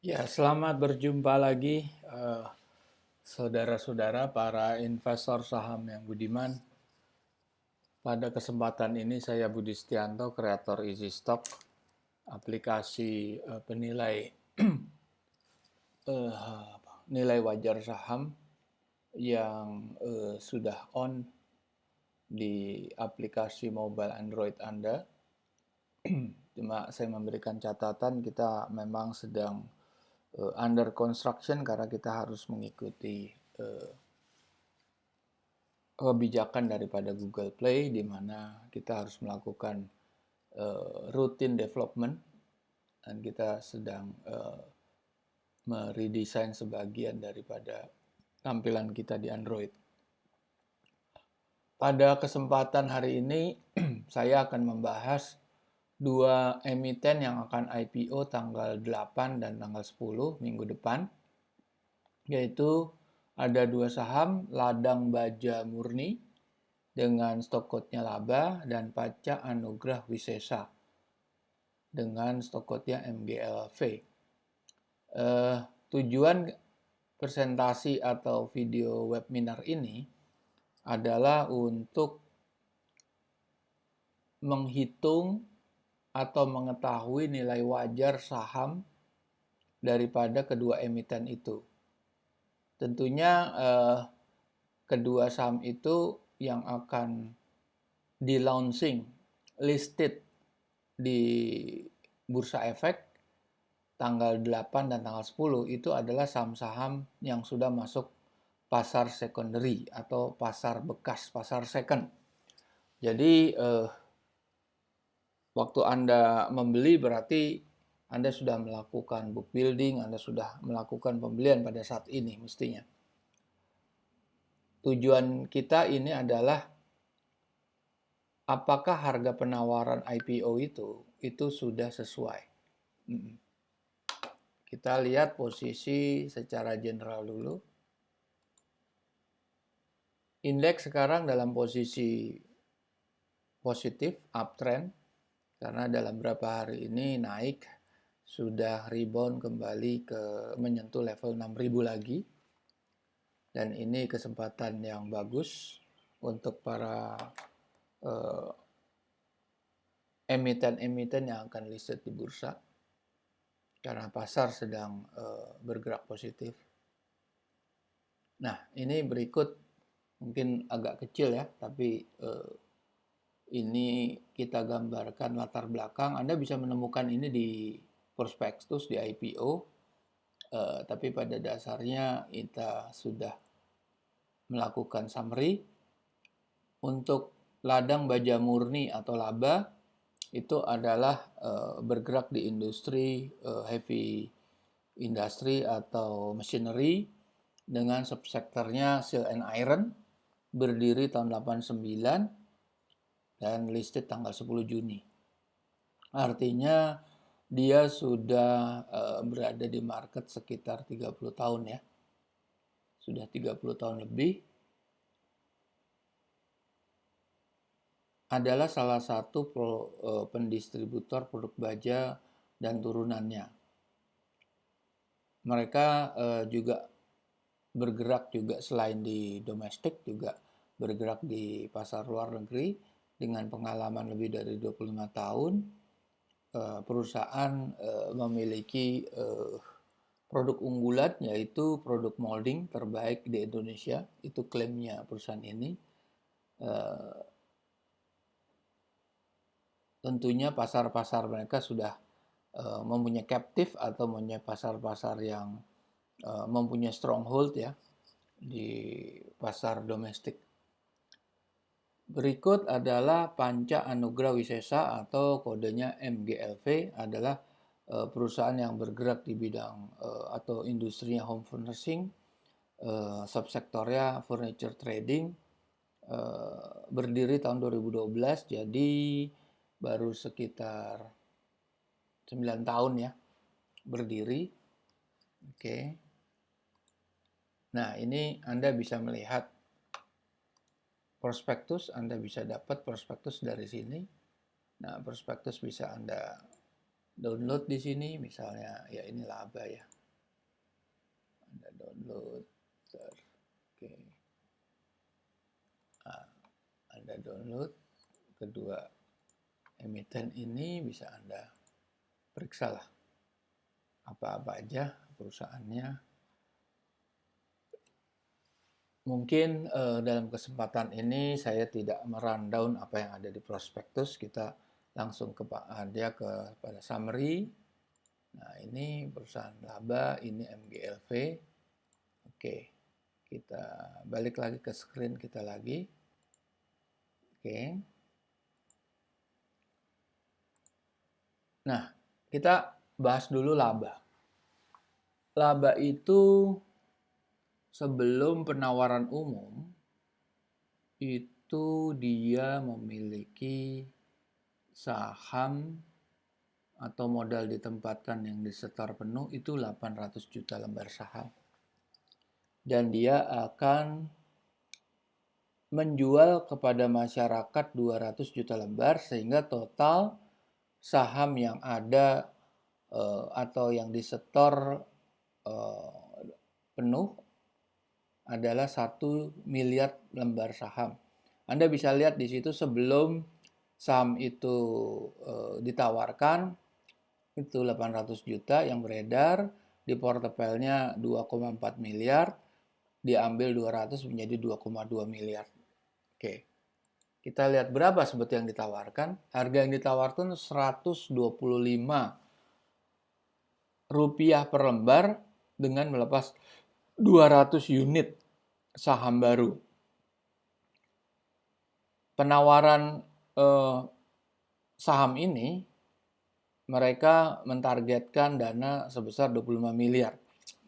Ya, selamat berjumpa lagi, saudara-saudara para investor saham yang budiman. Pada kesempatan ini saya Budi Setianto, kreator Easy Stock, aplikasi penilai nilai wajar saham yang sudah on di aplikasi mobile Android Anda. Cuma saya memberikan catatan kita memang sedang under construction karena kita harus mengikuti kebijakan daripada Google Play di mana kita harus melakukan routine development dan kita sedang meredesain sebagian daripada tampilan kita di Android. Pada kesempatan hari ini saya akan membahas dua emiten yang akan IPO tanggal 8 dan tanggal 10 minggu depan, yaitu ada dua saham, Ladang Baja Murni dengan stok code-nya Laba dan Panca Anugrah Wisesa dengan stok code-nya MGLV. Tujuan presentasi atau video webinar ini adalah untuk menghitung atau mengetahui nilai wajar saham daripada kedua emiten itu. Tentunya kedua saham itu yang akan di-launching, listed di Bursa Efek tanggal 8 dan tanggal 10 itu adalah saham-saham yang sudah masuk pasar secondary atau pasar bekas, pasar second. Jadi waktu Anda membeli berarti Anda sudah melakukan book building, Anda sudah melakukan pembelian pada saat ini mestinya. Tujuan kita ini adalah apakah harga penawaran IPO itu sudah sesuai. Kita lihat posisi secara general dulu. Indeks sekarang dalam posisi positif, uptrend, karena dalam beberapa hari ini naik, sudah rebound kembali ke menyentuh level 6.000 lagi. Dan ini kesempatan yang bagus untuk para emiten-emiten yang akan listed di bursa. Karena pasar sedang bergerak positif. Nah, ini berikut mungkin agak kecil ya, tapi ini kita gambarkan latar belakang. Anda bisa menemukan ini di prospektus, di IPO, tapi pada dasarnya kita sudah melakukan summary. Untuk ladang baja murni atau laba, itu adalah bergerak di industri heavy industry atau machinery dengan subsektornya steel and iron, berdiri tahun 89 dan listed tanggal 10 Juni. Artinya dia sudah berada di market sekitar 30 tahun ya. Sudah 30 tahun lebih. Adalah salah satu pendistributor produk baja dan turunannya. Mereka juga bergerak juga selain di domestik, juga bergerak di pasar luar negeri dengan pengalaman lebih dari 25 tahun. Perusahaan memiliki produk unggulan yaitu produk molding terbaik di Indonesia. Itu klaimnya perusahaan ini. Tentunya pasar-pasar mereka sudah mempunyai captive atau mempunyai pasar-pasar yang mempunyai stronghold ya di pasar domestik. Berikut adalah Panca Anugrah Wisesa atau kodenya MGLV, adalah perusahaan yang bergerak di bidang atau industrinya home furnishing, subsektornya furniture trading, berdiri tahun 2012, jadi baru sekitar 9 tahun ya berdiri. Oke. Nah, ini Anda bisa melihat prospektus, Anda bisa dapat prospektus dari sini. Nah, prospektus bisa Anda download di sini misalnya, ya ini laba ya. Ada download. Oke. Nah, Anda download kedua emiten ini, bisa Anda periksa lah apa-apa aja perusahaannya. Mungkin dalam kesempatan ini saya tidak merundown apa yang ada di prospektus, kita langsung kepada summary. Nah, ini perusahaan laba, ini MGLV. Oke, kita balik lagi ke screen kita lagi. Oke. Nah, kita bahas dulu laba. Laba itu sebelum penawaran umum, itu dia memiliki saham atau modal ditempatkan yang disetor penuh itu 800 juta lembar saham. Dan dia akan menjual kepada masyarakat 200 juta lembar, sehingga total saham yang ada atau yang disetor penuh adalah 1 miliar lembar saham. Anda bisa lihat di situ sebelum saham itu ditawarkan, itu 800 juta yang beredar, di portofolionya 2,4 miliar, diambil 200 menjadi 2,2 miliar. Oke. Kita lihat berapa sebetulnya yang ditawarkan. Harga yang ditawarkan Rp125 per lembar dengan melepas 200 unit saham baru. Penawaran saham ini mereka mentargetkan dana sebesar 25 miliar.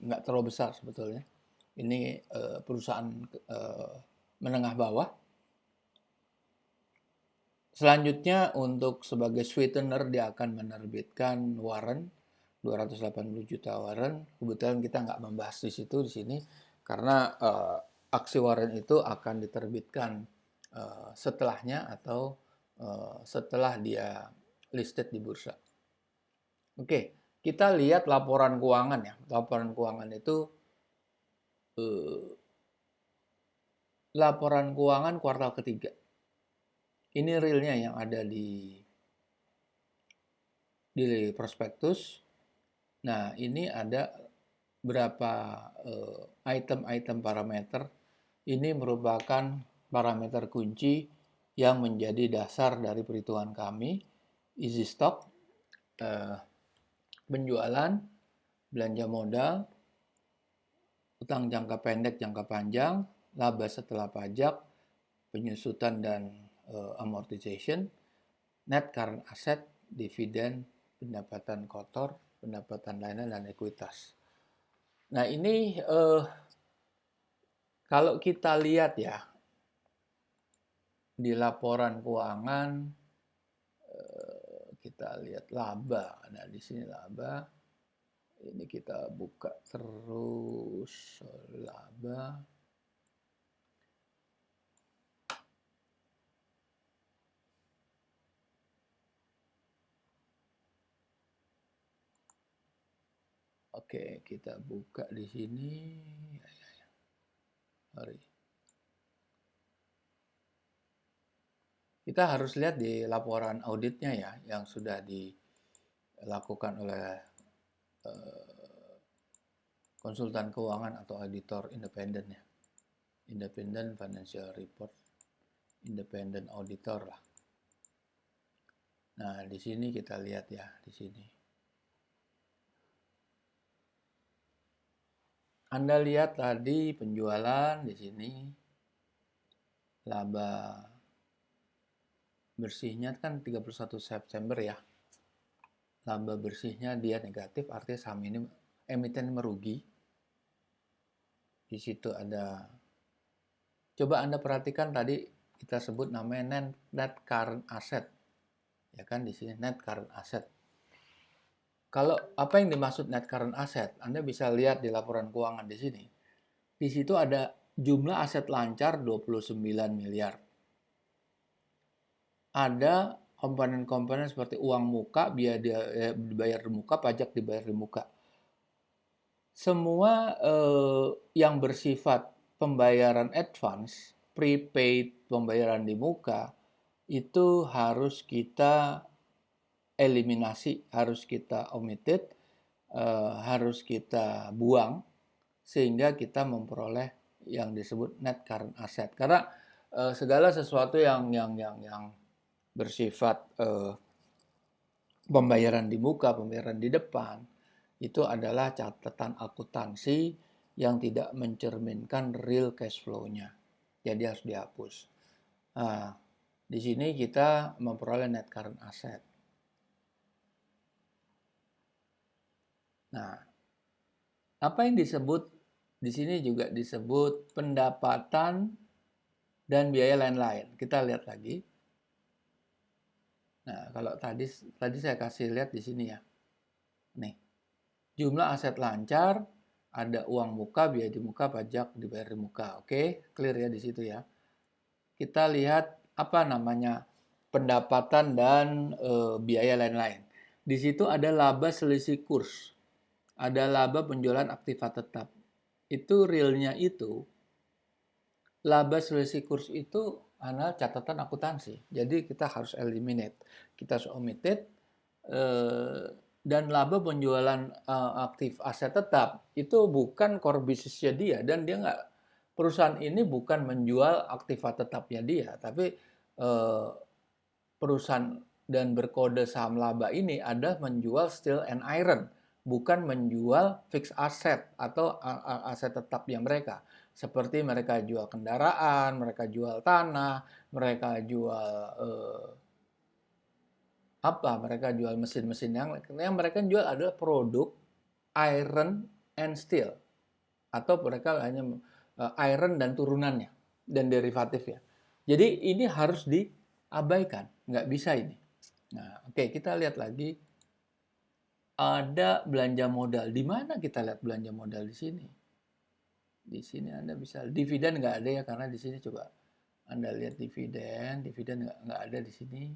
Nggak terlalu besar sebetulnya. Ini perusahaan menengah bawah. Selanjutnya untuk sebagai sweetener dia akan menerbitkan warrant 280 juta warrant. Kebetulan kita nggak membahas di sini karena aksi warrant itu akan diterbitkan setelahnya atau setelah dia listed di bursa. Oke, kita lihat laporan keuangan ya. Laporan keuangan itu laporan keuangan kuartal ketiga. Ini realnya yang ada di prospektus. Nah, ini ada berapa item-item parameter. Ini merupakan parameter kunci yang menjadi dasar dari perhitungan kami. Easy stock, penjualan, belanja modal, utang jangka pendek, jangka panjang, laba setelah pajak, penyusutan dan amortization, net current asset, dividen, pendapatan kotor, pendapatan lainnya, dan ekuitas. Nah, ini kalau kita lihat ya di laporan keuangan, kita lihat laba. Nah, di sini laba. Ini kita buka terus laba. Oke, kita buka di sini. Sorry. Kita harus lihat di laporan auditnya ya, yang sudah dilakukan oleh konsultan keuangan atau auditor independen ya. Independent Financial Report, independent auditor lah. Nah, di sini kita lihat ya, di sini. Anda lihat tadi penjualan di sini, laba bersihnya kan 31 September ya. Laba bersihnya dia negatif, artinya saham ini emiten merugi. Di situ ada, coba Anda perhatikan tadi kita sebut namanya net current asset. Ya kan, di sini net current asset. Kalau apa yang dimaksud net current asset, Anda bisa lihat di laporan keuangan di sini. Di situ ada jumlah aset lancar 29 miliar. Ada komponen-komponen seperti uang muka, biaya dibayar di muka, pajak dibayar di muka. Semua yang bersifat pembayaran advance, prepaid, pembayaran di muka, itu harus kita eliminasi, harus kita omitted, harus kita buang, sehingga kita memperoleh yang disebut net current asset. Karena segala sesuatu yang bersifat pembayaran di muka, pembayaran di depan, itu adalah catatan akuntansi yang tidak mencerminkan real cash flow-nya. Jadi harus dihapus. Nah, di sini kita memperoleh net current asset. Nah, apa yang disebut di sini juga disebut pendapatan dan biaya lain-lain. Kita lihat lagi. Nah, kalau tadi saya kasih lihat di sini ya. Nih, jumlah aset lancar, ada uang muka, biaya di muka, pajak dibayar di muka. Oke, clear ya di situ ya. Kita lihat apa namanya pendapatan dan biaya lain-lain. Di situ ada laba selisih kurs, ada laba penjualan aktiva tetap. Itu realnya itu laba selisih kurs itu adalah catatan akuntansi. Jadi kita harus eliminate, kita harus omitted, dan laba penjualan aktif aset tetap itu bukan core business-nya dia, dan dia nggak, perusahaan ini bukan menjual aktiva tetapnya dia, tapi perusahaan dan berkode saham laba ini adalah menjual steel and iron, bukan menjual fixed asset atau aset tetapnya mereka. Seperti mereka jual kendaraan, mereka jual tanah, mereka jual mereka jual mesin-mesin yang mereka jual adalah produk iron and steel, atau mereka hanya iron dan turunannya dan derivatifnya. Jadi ini harus diabaikan, nggak bisa ini. Nah, oke, kita lihat lagi. Ada belanja modal. Di mana kita lihat belanja modal di sini? Di sini Anda bisa, dividen nggak ada ya, karena di sini coba Anda lihat dividen nggak ada di sini.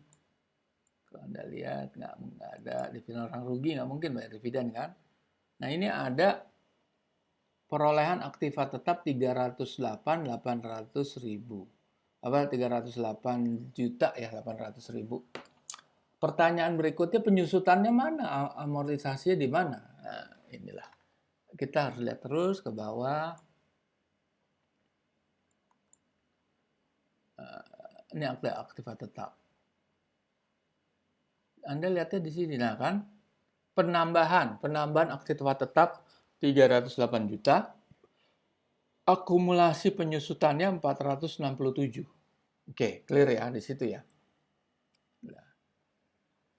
Kalau Anda lihat nggak ada dividen, orang rugi nggak mungkin bayar dividen kan. Nah, ini ada perolehan aktiva tetap 308.800.000. 308 juta ya, 800.000. Pertanyaan berikutnya, penyusutannya mana? Amortisasinya di mana? Nah, inilah. Kita harus lihat terus ke bawah. Ini aktiva tetap. Anda lihatnya di sini, nah kan? Penambahan aktiva tetap 308 juta. Akumulasi penyusutannya 467. Oke, clear ya di situ ya.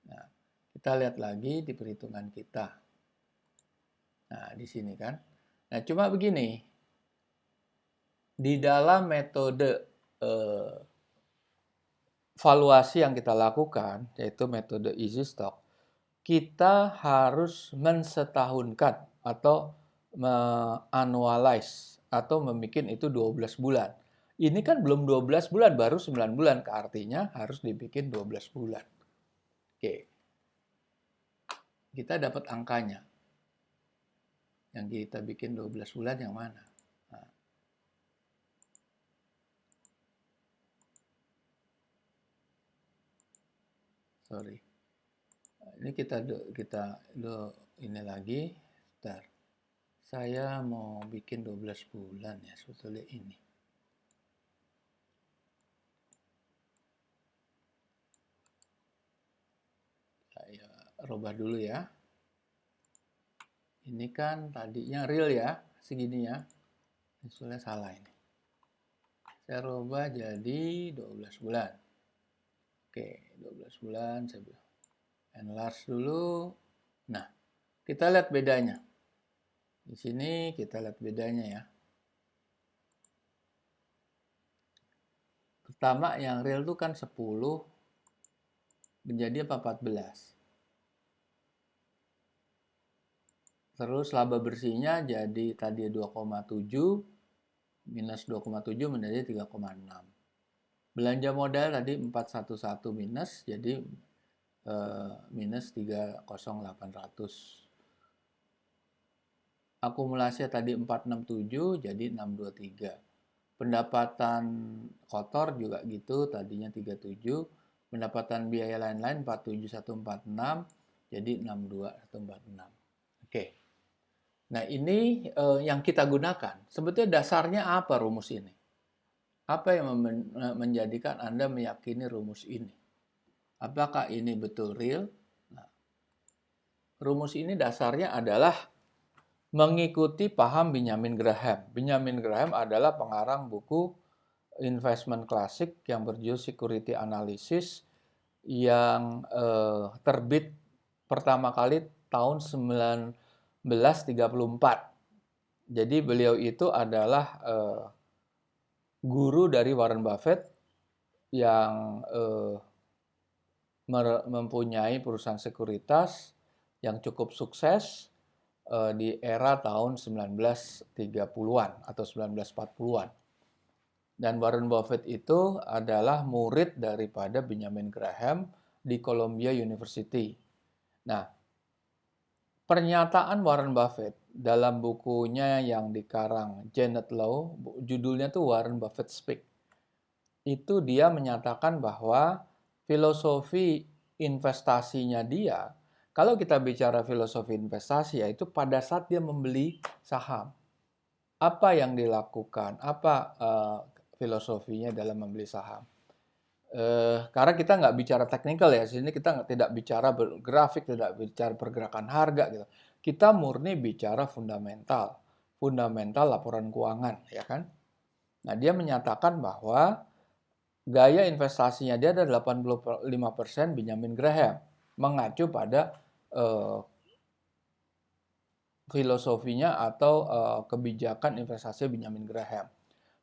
Nah, kita lihat lagi di perhitungan kita. Nah, di sini kan. Nah, cuma begini. Di dalam metode valuasi yang kita lakukan, yaitu metode easy stock, kita harus mensetahunkan atau me-annualize atau membuat itu 12 bulan. Ini kan belum 12 bulan, baru 9 bulan. Artinya harus dibikin 12 bulan. Oke. Kita dapat angkanya. Yang kita bikin 12 bulan yang mana? Nah. Sorry. Ini kita ini lagi. Bentar. Saya mau bikin 12 bulan ya sebetulnya ini. Saya rubah dulu ya. Ini kan tadinya real ya, segini ya. Ini soalnya salah ini. Saya rubah jadi 12 bulan. Oke, 12 bulan saya enlarge dulu. Nah, kita lihat bedanya. Di sini kita lihat bedanya ya. Pertama yang real itu kan 10 menjadi 14. Terus laba bersihnya jadi tadi 2,7 minus 2,7 menjadi 3,6. Belanja modal tadi 411 minus, jadi minus 30800. Akumulasi tadi 467 jadi 623. Pendapatan kotor juga gitu, tadinya 37. Pendapatan biaya lain-lain 47146 jadi 62146. Oke. Nah, ini yang kita gunakan. Sebetulnya dasarnya apa rumus ini? Apa yang menjadikan Anda meyakini rumus ini? Apakah ini betul real? Nah, rumus ini dasarnya adalah mengikuti paham Benjamin Graham. Benjamin Graham adalah pengarang buku investment klasik yang berjudul Security Analysis yang terbit pertama kali tahun 1934. Jadi beliau itu adalah guru dari Warren Buffett yang mempunyai perusahaan sekuritas yang cukup sukses di era tahun 1930-an atau 1940-an. Dan Warren Buffett itu adalah murid daripada Benjamin Graham di Columbia University. Nah, pernyataan Warren Buffett dalam bukunya yang dikarang Janet Low, judulnya tuh Warren Buffett Speak. Itu dia menyatakan bahwa filosofi investasinya dia, kalau kita bicara filosofi investasi, yaitu pada saat dia membeli saham, apa yang dilakukan, apa filosofinya dalam membeli saham. Karena kita nggak bicara teknikal ya, sini kita tidak bicara grafik, tidak bicara pergerakan harga gitu. Kita murni bicara fundamental laporan keuangan, ya kan? Nah, dia menyatakan bahwa gaya investasinya dia ada 85% Benjamin Graham, mengacu pada filosofinya atau kebijakan investasi Benjamin Graham.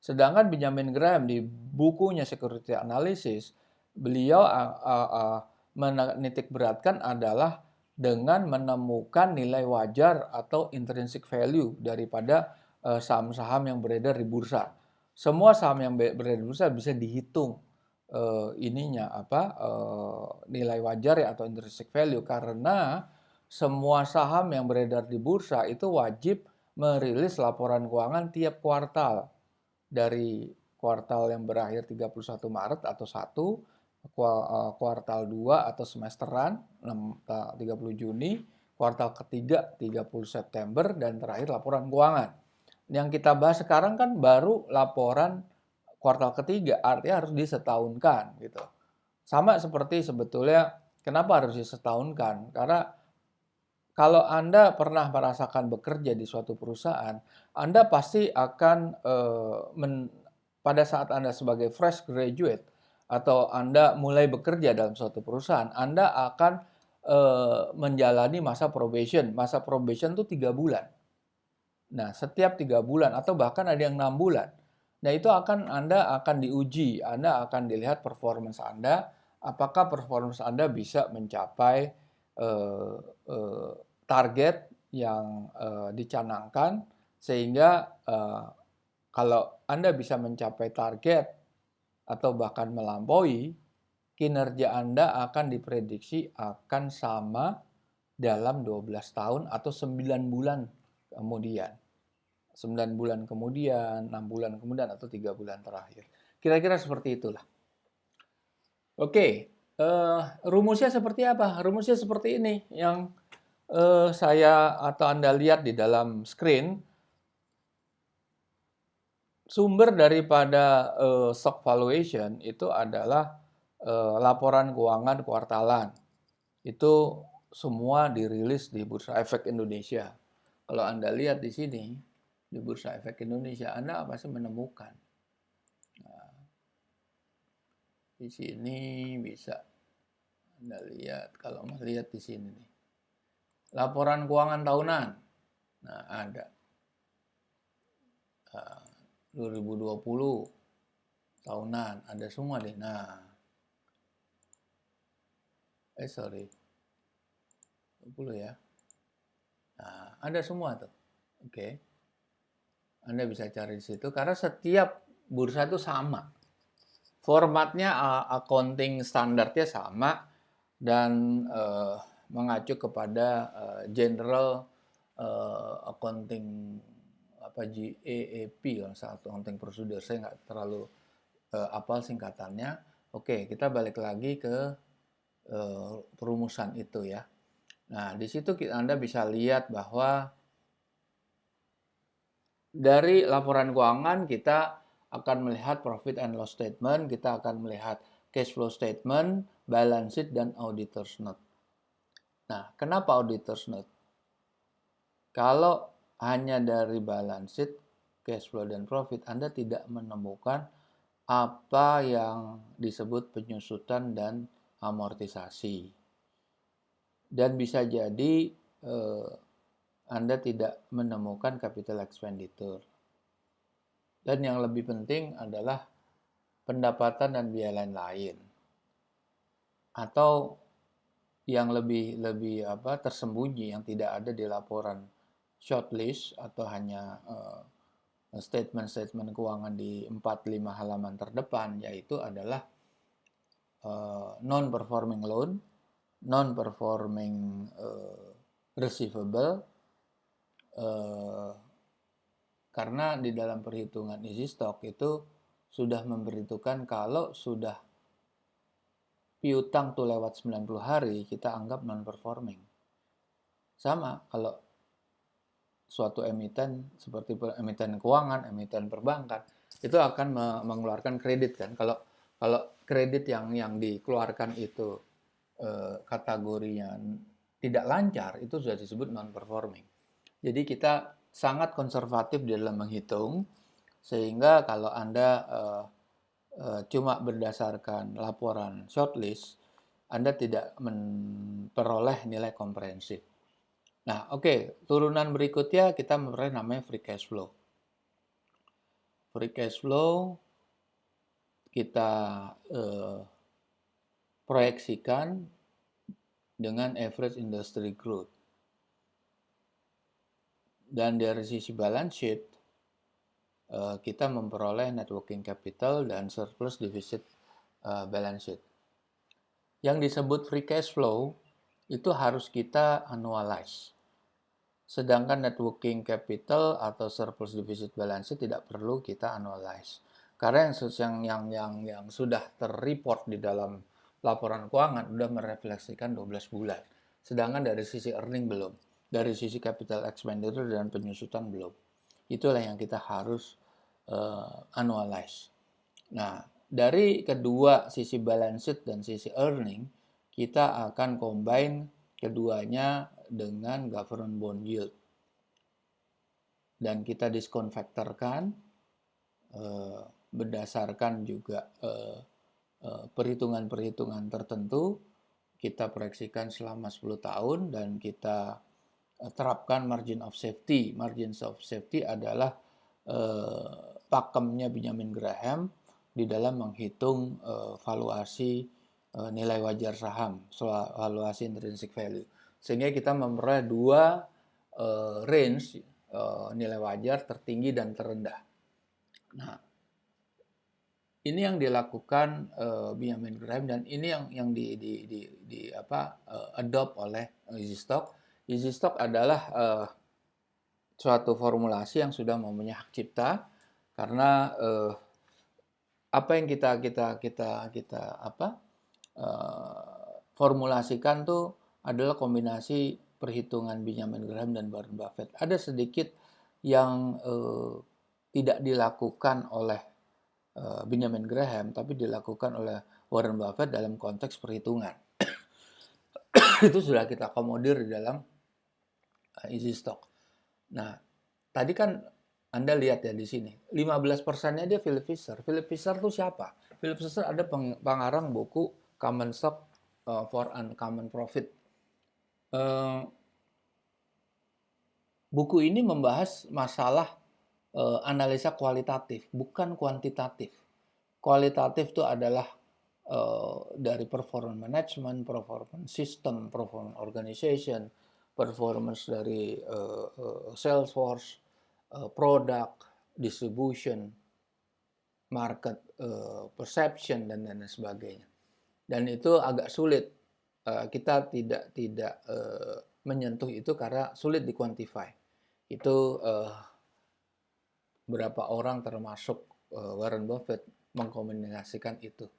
Sedangkan Benjamin Graham di bukunya Security Analysis, beliau menitik beratkan adalah dengan menemukan nilai wajar atau intrinsic value daripada saham-saham yang beredar di bursa. Semua saham yang beredar di bursa bisa dihitung nilai wajar ya atau intrinsic value, karena semua saham yang beredar di bursa itu wajib merilis laporan keuangan tiap kuartal. Dari kuartal yang berakhir 31 Maret atau 1, kuartal 2 atau semesteran 30 Juni, kuartal ketiga 30 September, dan terakhir laporan keuangan. Yang kita bahas sekarang kan baru laporan kuartal ketiga, artinya harus disetahunkan gitu. Sama seperti sebetulnya kenapa harus disetahunkan? Karena kalau Anda pernah merasakan bekerja di suatu perusahaan, Anda pasti akan pada saat Anda sebagai fresh graduate atau Anda mulai bekerja dalam suatu perusahaan, Anda akan menjalani masa probation. Masa probation itu 3 bulan. Nah, setiap 3 bulan atau bahkan ada yang 6 bulan. Nah, itu Anda akan diuji, Anda akan dilihat performance Anda, apakah performance Anda bisa mencapai target yang dicanangkan, sehingga kalau Anda bisa mencapai target atau bahkan melampaui, kinerja Anda akan diprediksi akan sama dalam 12 tahun atau 9 bulan kemudian. 9 bulan kemudian, 6 bulan kemudian, atau 3 bulan terakhir. Kira-kira seperti itulah. Oke, rumusnya seperti apa? Rumusnya seperti ini yang saya atau Anda lihat di dalam screen. Sumber daripada stock valuation itu adalah laporan keuangan kuartalan. Itu semua dirilis di Bursa Efek Indonesia. Kalau Anda lihat di sini, di Bursa Efek Indonesia, Anda pasti menemukan. Nah, di sini bisa Anda lihat, kalau melihat di sini nih. Laporan keuangan tahunan. Nah, ada. 2020 tahunan, ada semua deh. Nah, sorry, 20 ya. Nah, ada semua tuh. Oke. Anda bisa cari di situ karena setiap bursa itu sama. Formatnya accounting standarnya sama dan mengacu kepada general accounting apa GAAP kalau satu accounting procedure. Saya nggak terlalu apal singkatannya. Oke, kita balik lagi ke perumusan itu ya. Nah, di situ Anda bisa lihat bahwa dari laporan keuangan kita akan melihat profit and loss statement, kita akan melihat cash flow statement, balance sheet, dan auditor's note. Nah, kenapa auditor's note? Kalau hanya dari balance sheet, cash flow, dan profit, Anda tidak menemukan apa yang disebut penyusutan dan amortisasi. Dan bisa jadi Anda tidak menemukan capital expenditure. Dan yang lebih penting adalah pendapatan dan biaya lain-lain. Atau yang lebih tersembunyi yang tidak ada di laporan shortlist atau hanya statement-statement keuangan di 4-5 halaman terdepan, yaitu adalah non-performing loan, non-performing receivable, karena di dalam perhitungan isi stok itu sudah memberitakan kalau sudah piutang tuh lewat 90 hari, kita anggap non-performing. Sama kalau suatu emiten seperti emiten keuangan, emiten perbankan, itu akan mengeluarkan kredit kan. Kalau kredit yang dikeluarkan itu kategorinya tidak lancar, itu sudah disebut non-performing. Jadi kita sangat konservatif di dalam menghitung, sehingga kalau Anda cuma berdasarkan laporan shortlist, Anda tidak memperoleh nilai komprehensif. Nah, oke, turunan berikutnya kita memperoleh namanya free cash flow. Free cash flow kita proyeksikan dengan average industry growth. Dan dari sisi balance sheet, kita memperoleh net working capital dan surplus deficit balance sheet. Yang disebut free cash flow itu harus kita annualize. Sedangkan net working capital atau surplus deficit balance sheet tidak perlu kita annualize. Karena yang sudah terreport di dalam laporan keuangan sudah merefleksikan 12 bulan. Sedangkan dari sisi earning belum. Dari sisi capital expenditure dan penyusutan belum. Itulah yang kita harus annualize. Nah, dari kedua sisi balance sheet dan sisi earning, kita akan combine keduanya dengan government bond yield. Dan kita diskon faktorkan berdasarkan juga perhitungan-perhitungan tertentu. Kita proyeksikan selama 10 tahun dan kita terapkan margin of safety. Margin of safety adalah pakemnya Benjamin Graham di dalam menghitung valuasi nilai wajar saham, valuasi intrinsic value. Sehingga kita memperoleh dua range nilai wajar tertinggi dan terendah. Nah, ini yang dilakukan Benjamin Graham dan ini yang adopt oleh EasyStock. EasyStock adalah suatu formulasi yang sudah mempunyai hak cipta karena apa yang kita formulasikan tuh adalah kombinasi perhitungan Benjamin Graham dan Warren Buffett. Ada sedikit yang tidak dilakukan oleh Benjamin Graham, tapi dilakukan oleh Warren Buffett dalam konteks perhitungan. Itu sudah kita akomodir di dalam EasyStock. Nah, tadi kan Anda lihat ya di sini, 15%-nya dia Philip Fisher. Philip Fisher itu siapa? Philip Fisher ada pengarang buku Common Stock for Uncommon Profit. Buku ini membahas masalah analisa kualitatif, bukan kuantitatif. Kualitatif itu adalah dari performance management, performance system, performance organization, performance dari sales force, product, distribution. market perception dan lain sebagainya. Dan itu agak sulit, kita tidak menyentuh itu karena sulit dikuantify. Itu berapa orang termasuk Warren Buffett mengkomunikasikan itu.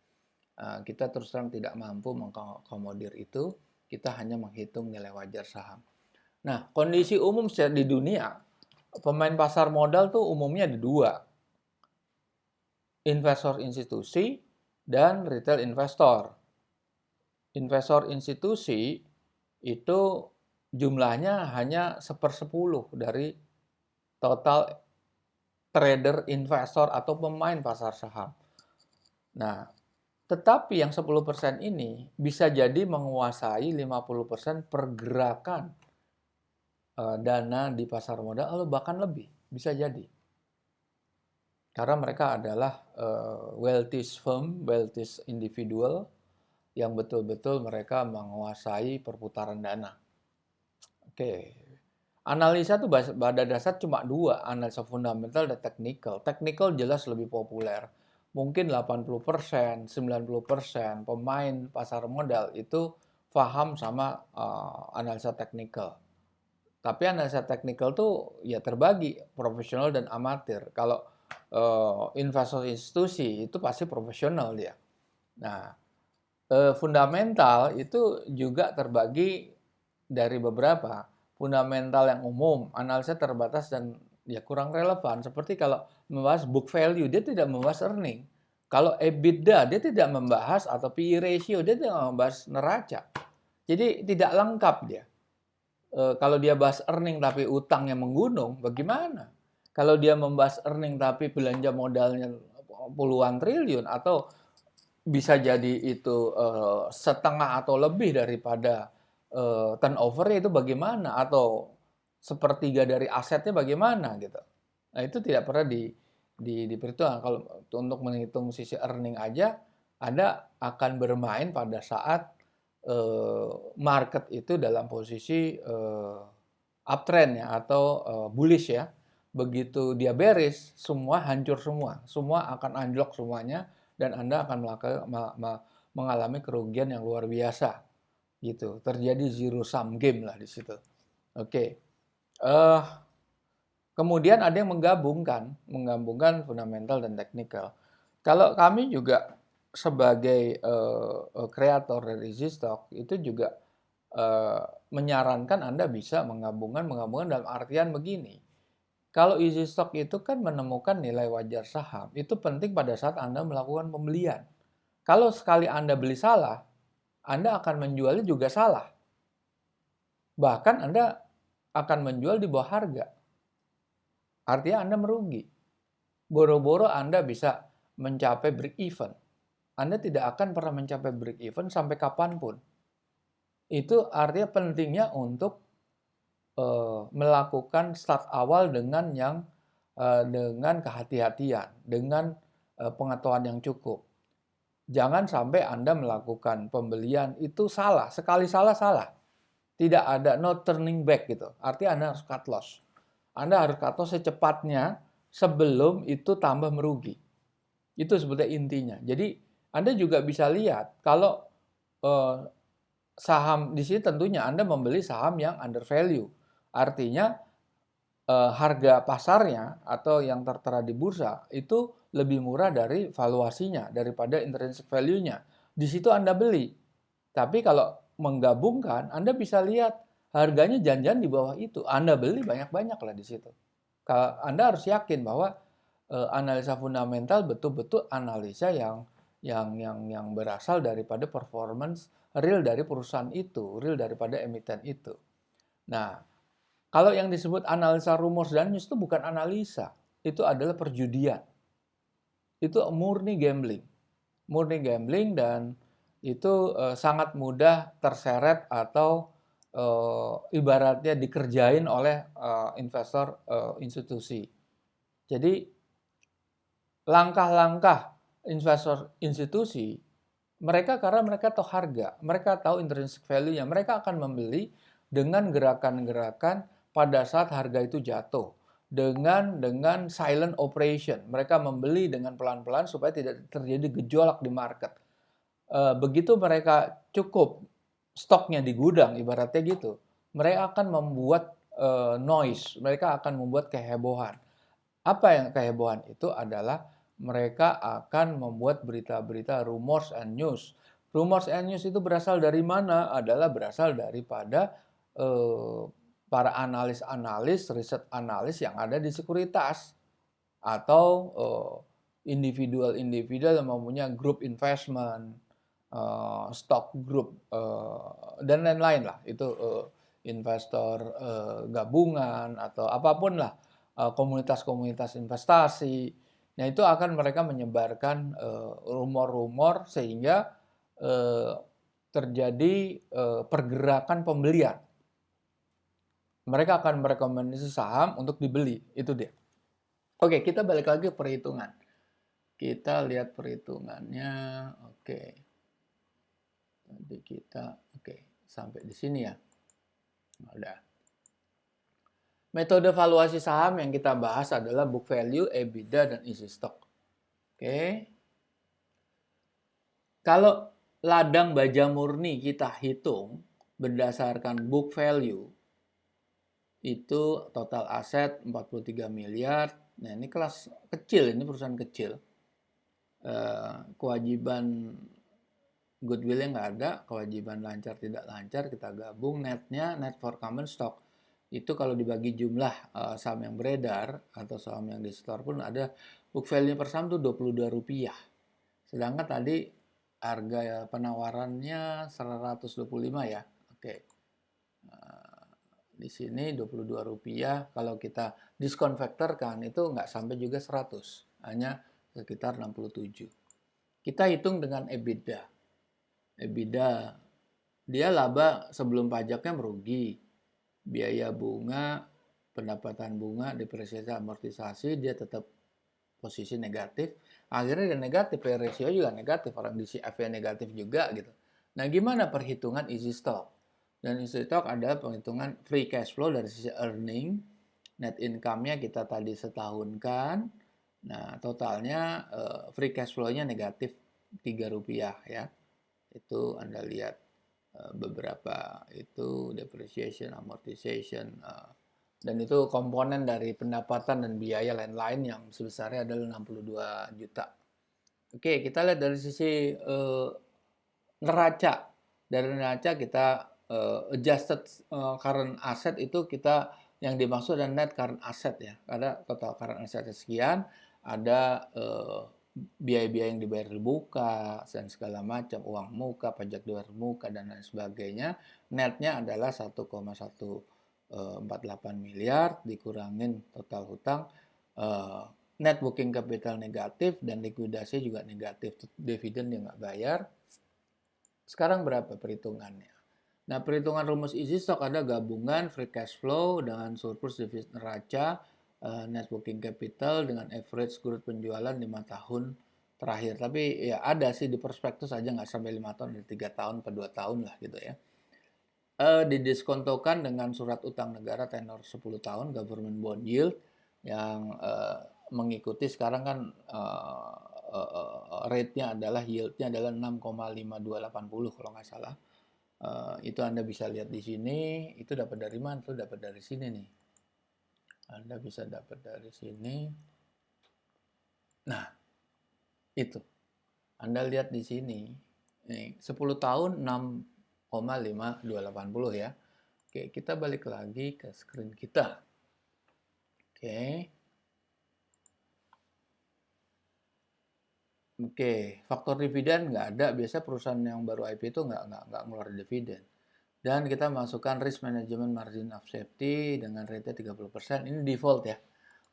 Kita terus terang tidak mampu mengakomodir itu, kita hanya menghitung nilai wajar saham. Nah, kondisi umum di dunia, pemain pasar modal tuh umumnya ada dua. Investor institusi dan retail investor. Investor institusi itu jumlahnya hanya 1/10 dari total trader investor atau pemain pasar saham. Nah, tetapi yang 10% ini bisa jadi menguasai 50% pergerakan dana di pasar modal atau bahkan lebih, bisa jadi. Karena mereka adalah wealthy firm, wealthy individual yang betul-betul mereka menguasai perputaran dana. Oke. Analisa tuh pada dasar cuma dua, analisa fundamental dan technical. Technical jelas lebih populer. Mungkin 80%, 90% pemain pasar modal itu paham sama analisa technical. Tapi analisa technical tuh ya terbagi profesional dan amatir. Kalau investor institusi itu pasti profesional dia. Nah, fundamental itu juga terbagi dari beberapa. Fundamental yang umum, analisa terbatas dan ya kurang relevan. Seperti kalau membahas book value, dia tidak membahas earning. Kalau EBITDA, dia tidak membahas, atau PE ratio, dia tidak membahas neraca. Jadi tidak lengkap dia. Kalau dia bahas earning tapi utangnya menggunung, bagaimana? Kalau dia membahas earning tapi belanja modalnya puluhan triliun, atau bisa jadi itu setengah atau lebih daripada turnover itu bagaimana, atau sepertiga dari asetnya bagaimana gitu. Nah, itu tidak pernah diperhitungkan. Kalau untuk menghitung sisi earning aja, Anda akan bermain pada saat market itu dalam posisi uptrend ya, atau bullish ya. Begitu dia bearish, semua hancur semua akan anjlok semuanya, dan Anda akan mengalami kerugian yang luar biasa gitu. Terjadi zero sum game lah di situ. Oke. Kemudian ada yang menggabungkan fundamental dan technical. Kalau kami juga sebagai kreator dari Easy Stock itu juga menyarankan Anda bisa menggabungkan dalam artian begini. Kalau Easy Stock itu kan menemukan nilai wajar saham, itu penting pada saat Anda melakukan pembelian. Kalau sekali Anda beli salah, Anda akan menjualnya juga salah. Bahkan Anda akan menjual di bawah harga. Artinya Anda merugi. Boro-boro Anda bisa mencapai break even. Anda tidak akan pernah mencapai break even sampai kapanpun. Itu artinya pentingnya untuk melakukan start awal dengan kehati-hatian, dengan pengetahuan yang cukup. Jangan sampai Anda melakukan pembelian itu salah, sekali salah. Tidak ada no turning back gitu. Artinya Anda harus cut loss. Anda harus cut loss secepatnya sebelum itu tambah merugi. Itu sebetulnya intinya. Jadi Anda juga bisa lihat kalau saham di sini tentunya Anda membeli saham yang under value. Artinya harga pasarnya atau yang tertera di bursa itu lebih murah dari valuasinya, daripada intrinsic value-nya. Di situ Anda beli. Tapi kalau menggabungkan, Anda bisa lihat harganya jangan-jangan di bawah itu. Anda beli banyak-banyak lah di situ. Anda harus yakin bahwa analisa fundamental betul-betul analisa yang berasal daripada performance real dari perusahaan itu, real daripada emiten itu. Nah, kalau yang disebut analisa rumors dan news itu bukan analisa, itu adalah perjudian. Itu murni gambling. Murni gambling, dan itu sangat mudah terseret atau ibaratnya dikerjain oleh investor institusi. Jadi langkah-langkah investor institusi, karena mereka tahu harga, mereka tahu intrinsic value-nya, mereka akan membeli dengan gerakan-gerakan pada saat harga itu jatuh. dengan silent operation. Mereka membeli dengan pelan-pelan supaya tidak terjadi gejolak di market. Begitu mereka cukup stoknya di gudang, ibaratnya gitu, mereka akan membuat noise, mereka akan membuat kehebohan. Apa yang kehebohan itu adalah mereka akan membuat berita-berita rumors and news. Rumors and news itu berasal dari mana? Adalah berasal daripada eh, para analis-analis, riset analis yang ada di sekuritas atau individual-individual yang mempunyai grup investment, stock group dan lain-lain lah. Itu investor gabungan atau apapun lah, komunitas-komunitas investasi. Nah, itu akan mereka menyebarkan rumor-rumor sehingga terjadi pergerakan pembelian. Mereka akan merekomendasi saham untuk dibeli, itu dia. Oke, kita balik lagi ke perhitungan. Kita lihat perhitungannya. Oke. Tadi kita sampai di sini ya. Udah. Metode valuasi saham yang kita bahas adalah book value, EBITDA, dan isi stock. Oke. Kalau ladang baja murni kita hitung berdasarkan book value, itu total aset 43 miliar. Nah, ini kelas kecil, ini perusahaan kecil. Kewajiban goodwill-nya nggak ada, kewajiban lancar tidak lancar, kita gabung netnya, net for common stock. Itu kalau dibagi jumlah saham yang beredar atau saham yang di store pun ada book value per saham tuh Rp22. Sedangkan tadi harga penawarannya 125 ya. Oke. Di sini Rp22, kalau kita diskon factor kan itu nggak sampai juga 100, hanya sekitar 67. Kita hitung dengan EBITDA. EBITDA, dia laba sebelum pajaknya merugi. Biaya bunga, pendapatan bunga, depresiasi, amortisasi, dia tetap posisi negatif. Akhirnya dia negatif, ratio juga negatif, orang di CF-nya negatif juga gitu. Nah, gimana perhitungan easy stock? Dan easy stock ada penghitungan free cash flow dari sisi earning, net income-nya kita tadi setahunkan. Nah, totalnya free cash flow-nya negatif Rp3 ya. Itu Anda lihat beberapa itu depreciation, amortization, dan itu komponen dari pendapatan dan biaya lain-lain yang sebesarnya adalah 62 juta. Oke, kita lihat dari sisi neraca. Dari neraca kita adjusted current asset itu kita yang dimaksud adalah net current asset ya. Ada total current asset sekian, ada biaya-biaya yang dibayar di muka dan segala macam, uang muka, pajak dibayar muka dan lain sebagainya. Netnya adalah 1,148 miliar dikurangin total hutang, net working capital negatif dan likuidasi juga negatif, dividen yang nggak bayar. Sekarang berapa perhitungannya? Nah, perhitungan rumus easy stock ada gabungan free cash flow dengan surplus defisit neraca, net working capital dengan average growth penjualan 5 tahun terakhir. Tapi ya ada sih di prospektus aja nggak sampai 5 tahun, 3 tahun atau 2 tahun lah gitu ya. Didiskontokan dengan surat utang negara tenor 10 tahun government bond yield yang mengikuti sekarang kan rate-nya adalah yield-nya adalah 6,5280 kalau nggak salah. Itu Anda bisa lihat di sini. Itu dapat dari mana? Itu dapat dari sini nih. Anda bisa dapat dari sini. Nah, itu. Anda lihat di sini. Nih, 10 tahun 6,5280 ya. Oke, kita balik lagi ke screen kita. Oke. Oke, faktor dividen nggak ada. Biasa perusahaan yang baru IPO itu nggak ngeluarin dividen. Dan kita masukkan risk management margin of safety dengan rate 30%. Ini default ya.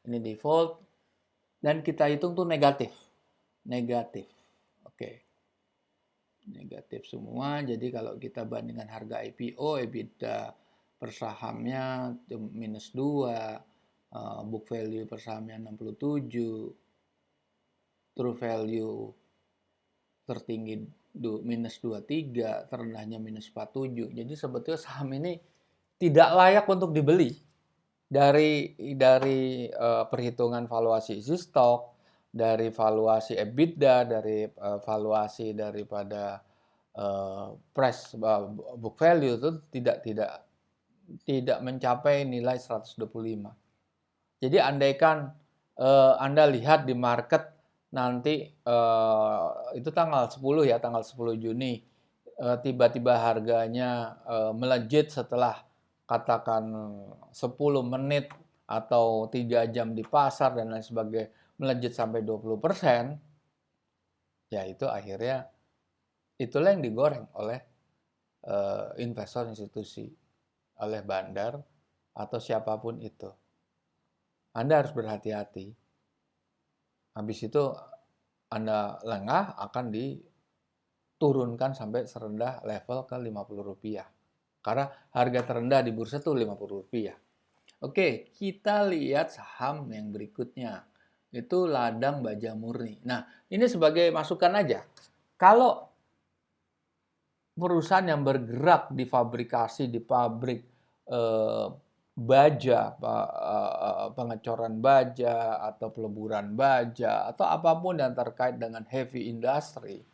Ini default. Dan kita hitung tuh negatif. Negatif. Oke. Negatif semua. Jadi kalau kita bandingkan harga IPO, EBITDA per sahamnya minus 2, book value per sahamnya 67, true value tertinggi minus 23, terendahnya minus 47. Jadi sebetulnya saham ini tidak layak untuk dibeli. dari perhitungan valuasi isi stok, dari valuasi EBITDA, dari valuasi daripada price book value itu tidak mencapai nilai 125. Jadi andaikan Anda lihat di market nanti itu tanggal 10 ya, tanggal 10 Juni tiba-tiba harganya melejit setelah katakan 10 menit atau 3 jam di pasar dan lain sebagainya, melejit sampai 20%, ya itu akhirnya itulah yang digoreng oleh investor institusi, oleh bandar atau siapapun itu. Anda harus berhati-hati. Habis itu Anda lengah akan diturunkan sampai serendah level ke Rp50. Karena harga terendah di bursa itu Rp50. Oke, kita lihat saham yang berikutnya. Itu ladang baja murni. Nah, ini sebagai masukan aja. Kalau perusahaan yang bergerak di fabrikasi, di pabrik baja, pengecoran baja, atau peleburan baja, atau apapun yang terkait dengan heavy industry,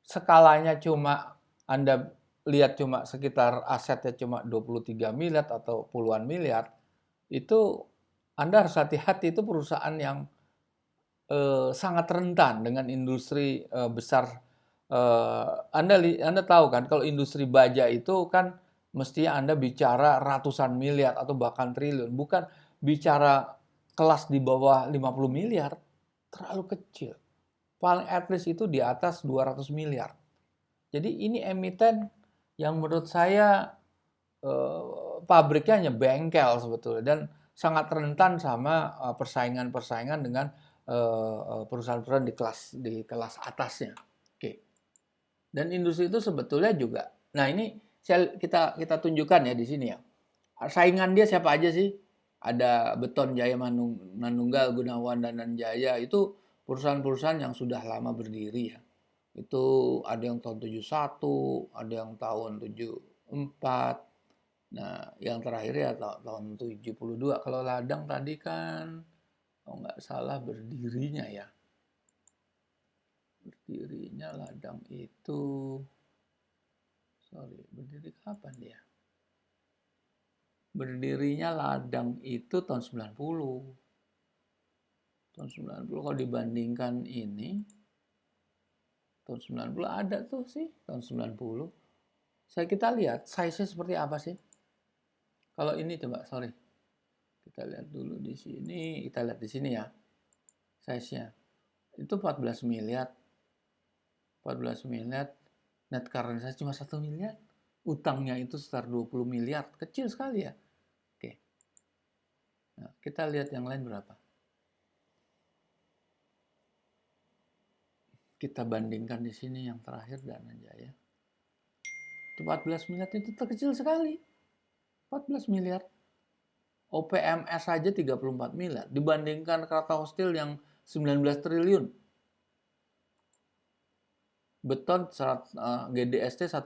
skalanya cuma Anda lihat cuma sekitar asetnya cuma 23 miliar atau puluhan miliar, itu Anda harus hati-hati, itu perusahaan yang sangat rentan dengan industri besar. Anda tahu kan kalau industri baja itu kan mestinya Anda bicara ratusan miliar atau bahkan triliun, bukan bicara kelas di bawah 50 miliar, terlalu kecil. Paling at least itu di atas 200 miliar. Jadi ini emiten yang menurut saya pabriknya hanya bengkel sebetulnya dan sangat rentan sama persaingan-persaingan dengan perusahaan-perusahaan di kelas atasnya. Oke. Dan industri itu sebetulnya juga. Nah, ini kita tunjukkan ya di sini ya. Saingan dia siapa aja sih? Ada Beton Jaya Manunggal, Gunawan dan Jaya, itu perusahaan-perusahaan yang sudah lama berdiri ya. Itu ada yang tahun 71, ada yang tahun 74. Nah, yang terakhir ya tahun 72. Kalau ladang tadi kan kalau nggak salah berdirinya ya. Berdirinya ladang itu, berdiri kapan dia? Berdirinya ladang itu tahun 90. Tahun 90 kalau dibandingkan ini, tahun 90 ada tuh sih, tahun 90. Kita lihat size-nya seperti apa sih? Kalau ini coba, kita lihat dulu di sini, kita lihat di sini ya, size-nya. Itu 14 miliar. 14 miliar, net current saya cuma 1 miliar. Utangnya itu sekitar 20 miliar, kecil sekali ya. Oke. Nah, kita lihat yang lain berapa. Kita bandingkan di sini yang terakhir Dana Jaya. Itu 14 miliar itu terkecil sekali. 14 miliar. OPMS saja 34 miliar dibandingkan Krakatau Steel yang 19 triliun. Beton GDST 1,3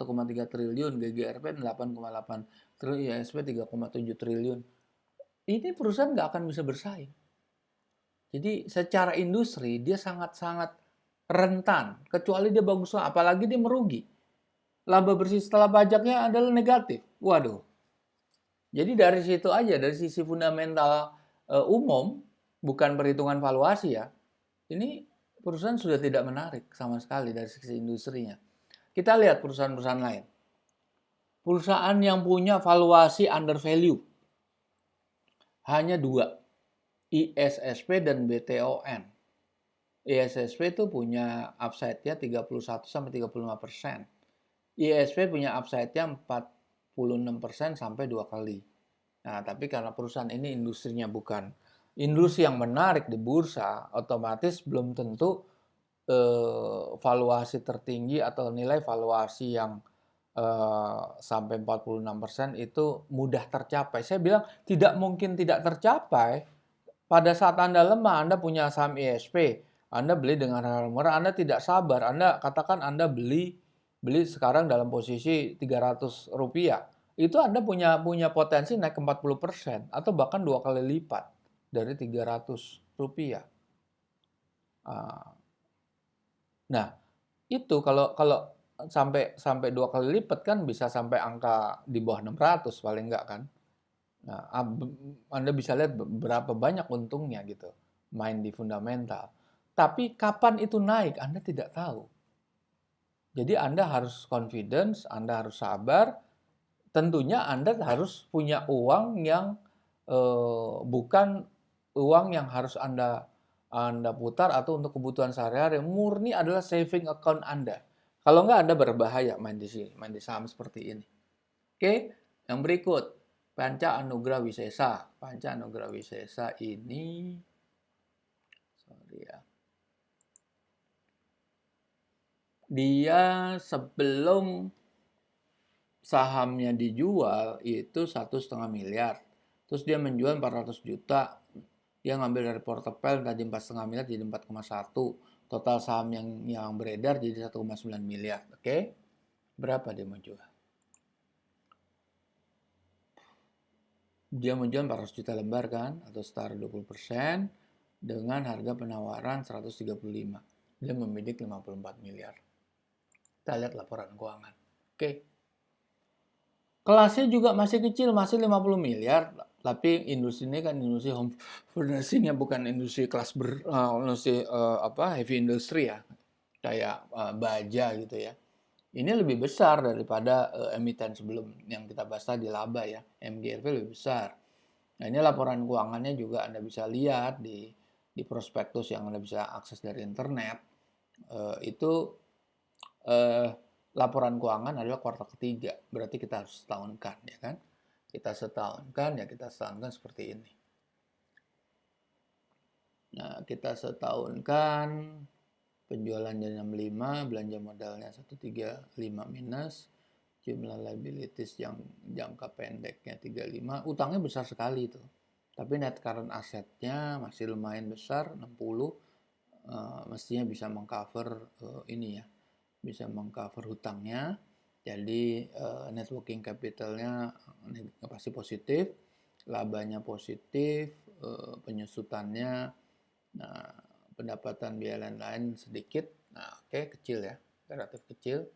triliun, GGRP 8,8 triliun, ISP 3,7 triliun. Ini perusahaan nggak akan bisa bersaing. Jadi secara industri dia sangat-sangat rentan, kecuali dia bagus, apalagi dia merugi. Laba bersih setelah pajaknya adalah negatif. Waduh. Jadi dari situ aja, dari sisi fundamental umum, bukan perhitungan valuasi ya, ini perusahaan sudah tidak menarik sama sekali dari sisi industrinya. Kita lihat perusahaan-perusahaan lain. Perusahaan yang punya valuasi under value hanya dua, ISSP dan BTON. ISSP itu punya upside-nya 31-35%. ISP punya upside-nya 46% sampai 2 kali. Nah, tapi karena perusahaan ini industrinya bukan industri yang menarik di bursa, otomatis belum tentu valuasi tertinggi atau nilai valuasi yang sampai 46% itu mudah tercapai. Saya bilang tidak mungkin tidak tercapai. Pada saat Anda lemah, Anda punya saham ISP, Anda beli dengan harga murah, Anda tidak sabar, Anda katakan Anda beli sekarang dalam posisi Rp300, itu Anda punya potensi naik ke 40% atau bahkan 2 kali lipat dari Rp300. Ah, Nah, itu kalau kalau sampai 2 kali lipat kan bisa sampai angka di bawah 600 paling enggak kan. Nah, Anda bisa lihat berapa banyak untungnya gitu main di fundamental. Tapi kapan itu naik Anda tidak tahu. Jadi Anda harus confidence, Anda harus sabar. Tentunya Anda harus punya uang yang bukan uang yang harus Anda putar atau untuk kebutuhan sehari-hari. Murni adalah saving account Anda. Kalau nggak Anda berbahaya main di sini, main di saham seperti ini. Oke, yang berikut Panca Anugrah Wisesa. Panca Anugrah Wisesa ini, sorry ya, dia sebelum sahamnya dijual itu 1,5 miliar. Terus dia menjual 400 juta. Dia ngambil dari portfolio tadi 4,5 miliar jadi 4,1. Total saham yang beredar jadi 1,9 miliar. Oke. Berapa dia mau jual? Dia menjual 400 juta lembar kan, atau setara 20%, dengan harga penawaran 135. Dia membidik 54 miliar. Kita lihat laporan keuangan. Oke. Kelasnya juga masih kecil, masih 50 miliar. Tapi industri ini kan industri home furnishing ya, bukan industri industri heavy industry ya. Kayak baja gitu ya. Ini lebih besar daripada emiten sebelum yang kita bahas tadi laba ya. MGRV lebih besar. Nah, ini laporan keuangannya juga Anda bisa lihat di prospektus yang Anda bisa akses dari internet. Itu laporan keuangan adalah kuartal ketiga. Berarti kita harus setahunkan, ya kan? Kita setahunkan seperti ini. Nah, kita setahunkan penjualannya 65, belanja modalnya 135 minus, jumlah liabilities yang jangka pendeknya 35, utangnya besar sekali itu. Tapi net current assetnya masih lumayan besar, 60, mestinya bisa mengcover ini ya, bisa mengcover hutangnya. Jadi net working capitalnya pasti positif, labanya positif, penyusutannya, nah pendapatan biaya lain-lain sedikit, nah oke, kecil ya, relatif kecil.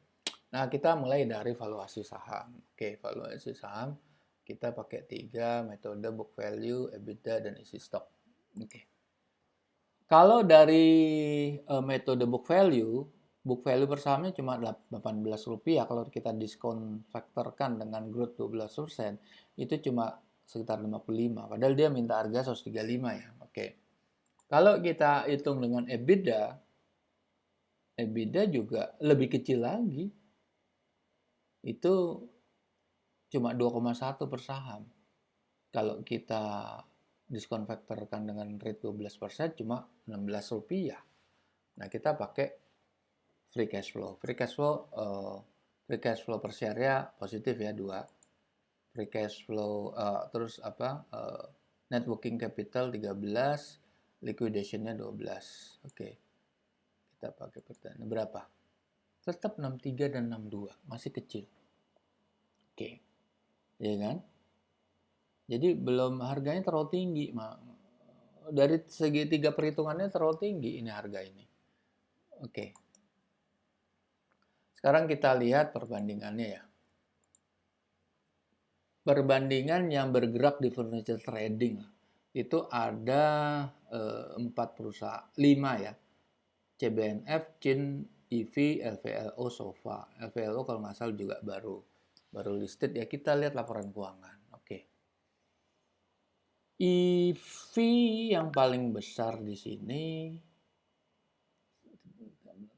Nah kita mulai dari valuasi saham. Oke, valuasi saham kita pakai 3 metode: book value, EBITDA, dan isi stok. Oke. Kalau dari metode book value per sahamnya cuma Rp18. Kalau kita diskon faktorkan dengan growth 12%, itu cuma sekitar 55. Padahal dia minta harga 135 ya. Oke. Kalau kita hitung dengan EBITDA juga lebih kecil lagi. Itu cuma 2,1 per saham. Kalau kita diskon faktorkan dengan rate 12%, cuma Rp16. Nah, kita pakai free cash flow. Free cash flow per share-nya positif ya, 2. Free cash flow terus net working capital 13, liquidation-nya 12. Oke. Kita pakai pertanyaan berapa? Tetap 63 dan 62, masih kecil. Oke. Ya kan? Jadi belum, harganya terlalu tinggi. Dari segi 3 perhitungannya terlalu tinggi ini harga ini. Oke. Sekarang kita lihat perbandingannya ya. Perbandingan yang bergerak di furniture trading itu ada 4 perusahaan, 5 ya. CBNF, Chin, EV, LVLO, Sofa. LVLO kalau nggak salah juga baru listed ya. Kita lihat laporan keuangan. Oke. EV yang paling besar di sini,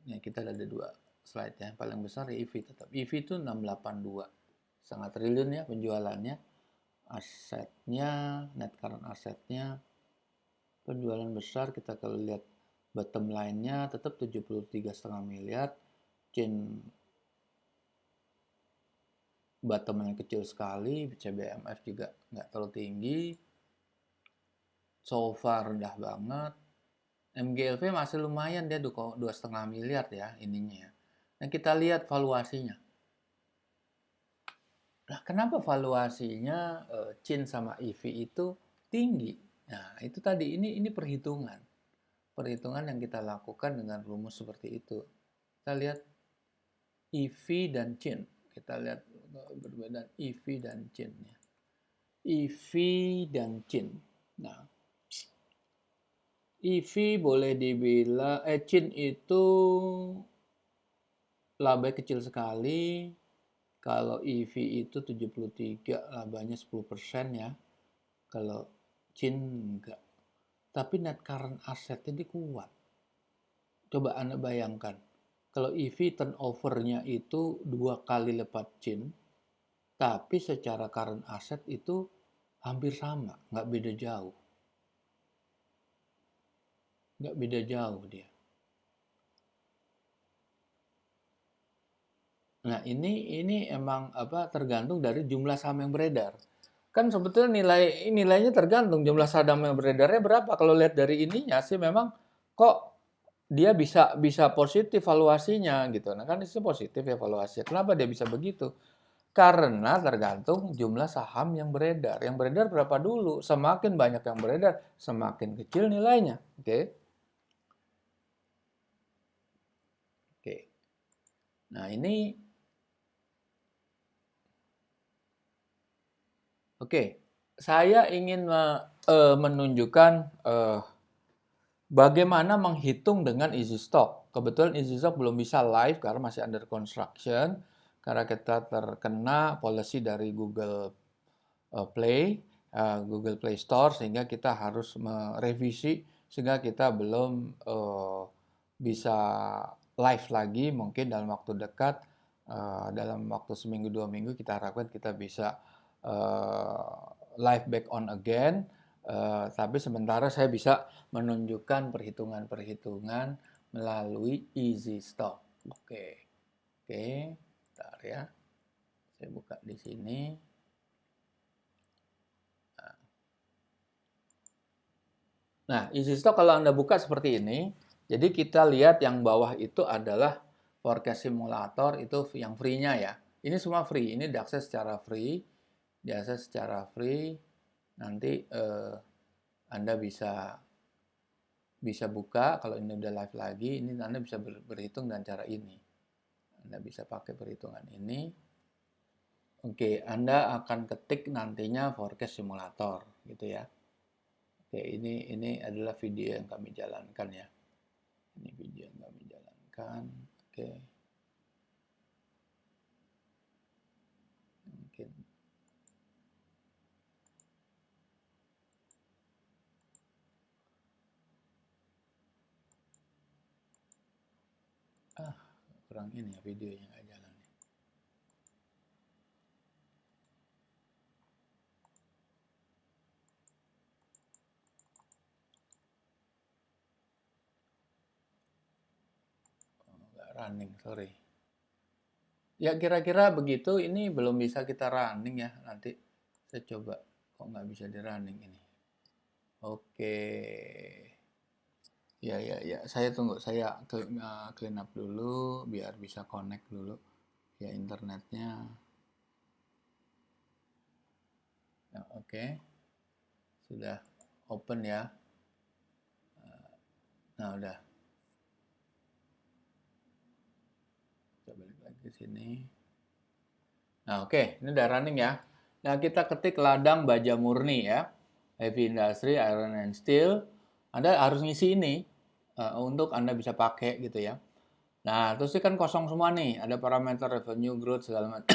ya kita ada 2 slide ya. Paling besar ya EV tetap. EV itu 682, sangat triliun ya penjualannya. Asetnya, net current asetnya, penjualan besar. Kita kalau lihat bottom line-nya tetap 73,5 miliar. Chain bottom-nya kecil sekali. CBMF juga nggak terlalu tinggi. So far rendah banget. MGLV masih lumayan, dia 2,5 miliar ya ininya ya. Nah kita lihat valuasinya. Nah, kenapa valuasinya Chin sama EV itu tinggi? Nah, itu tadi ini perhitungan. Perhitungan yang kita lakukan dengan rumus seperti itu. Kita lihat EV dan Chin. Kita lihat perbedaan EV dan Chin ya. EV dan Chin. Nah, EV boleh dibilang Chin itu labanya kecil sekali. Kalau EV itu 73, labanya 10% ya. Kalau Chin enggak. Tapi net current assetnya dia kuat. Coba Anda bayangkan. Kalau EV turnover-nya itu 2 kali lipat Chin, tapi secara current asset itu hampir sama, nggak beda jauh. Nggak beda jauh dia. Nah, ini emang tergantung dari jumlah saham yang beredar. Kan sebetulnya nilainya tergantung jumlah saham yang beredarnya berapa. Kalau lihat dari ininya sih memang kok dia bisa bisa positif valuasinya gitu. Nah, kan itu positif ya valuasinya. Kenapa dia bisa begitu? Karena tergantung jumlah saham yang beredar. Yang beredar berapa dulu? Semakin banyak yang beredar, semakin kecil nilainya. Oke. Oke. Nah, ini oke. Saya ingin menunjukkan bagaimana menghitung dengan easy stock. Kebetulan easy stock belum bisa live karena masih under construction. Karena kita terkena policy dari Google Play Store, sehingga kita harus merevisi, sehingga kita belum bisa live lagi. Mungkin dalam waktu dekat, dalam waktu seminggu 2 minggu, kita harapkan kita bisa live back on again. Tapi sementara saya bisa menunjukkan perhitungan-perhitungan melalui easy stock. Oke, bentar ya. Saya buka di sini. Nah, easy stock kalau Anda buka seperti ini, jadi kita lihat yang bawah itu adalah forecast simulator, itu yang free-nya ya. Ini semua free, ini diakses secara free, nanti Anda bisa buka, kalau ini udah live lagi, ini Anda bisa berhitung dengan cara ini. Anda bisa pakai perhitungan ini. Oke, Anda akan ketik nantinya forecast simulator, gitu ya. Oke, ini adalah video yang kami jalankan ya. Ini video yang kami jalankan. Oke. Mungkin. Kurang ini ya videonya nggak jalan. Nggak running, sorry. Ya kira-kira begitu, ini belum bisa kita running ya. Nanti saya coba, kok nggak bisa di running ini. Oke. Ya. Saya tunggu, saya clean up dulu, biar bisa connect dulu ya internetnya. Ya, oke. Sudah open ya. Nah, udah. Coba balik lagi ke sini. Nah, oke, ini udah running ya. Nah, kita ketik ladang baja murni ya. Heavy industry, iron and steel. Anda harus ngisi ini untuk Anda bisa pakai gitu ya. Nah, terus ini kan kosong semua nih. Ada parameter revenue growth segala macam.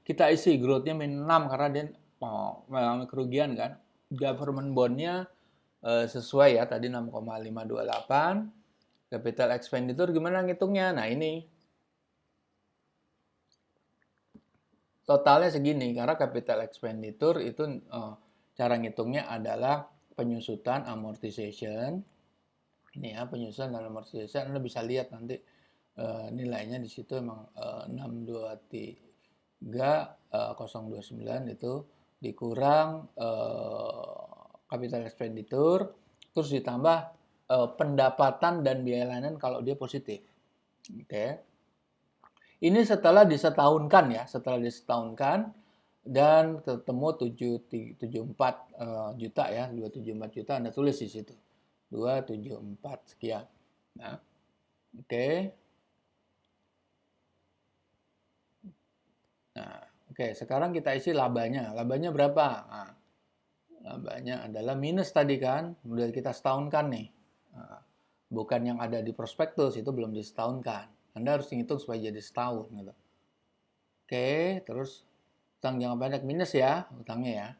Kita isi growth-nya min 6 karena dia mengalami kerugian kan. Government bond-nya sesuai ya, tadi 6,528. Capital expenditure gimana ngitungnya? Nah, ini totalnya segini, karena capital expenditure itu cara ngitungnya adalah penyusutan amortization. Ini ya, penyusutan dan amortization. Anda bisa lihat nanti nilainya di situ emang 623.029 itu dikurang capital expenditure, terus ditambah pendapatan dan biaya layanan kalau dia positif. Oke. Ini setelah disetahunkan ya, setelah disetahunkan dan ketemu 774 juta ya, 274 juta Anda tulis di situ. 274 sekian. Nah, oke. Nah, oke, sekarang kita isi labanya. Labanya berapa? Nah, labanya adalah minus tadi kan, udah kita setahunkan nih. Nah, bukan yang ada di prospektus, itu belum disetahunkan. Anda harus hitung supaya jadi setahun gitu. Oke, terus utang jangka pendek minus ya, utangnya ya.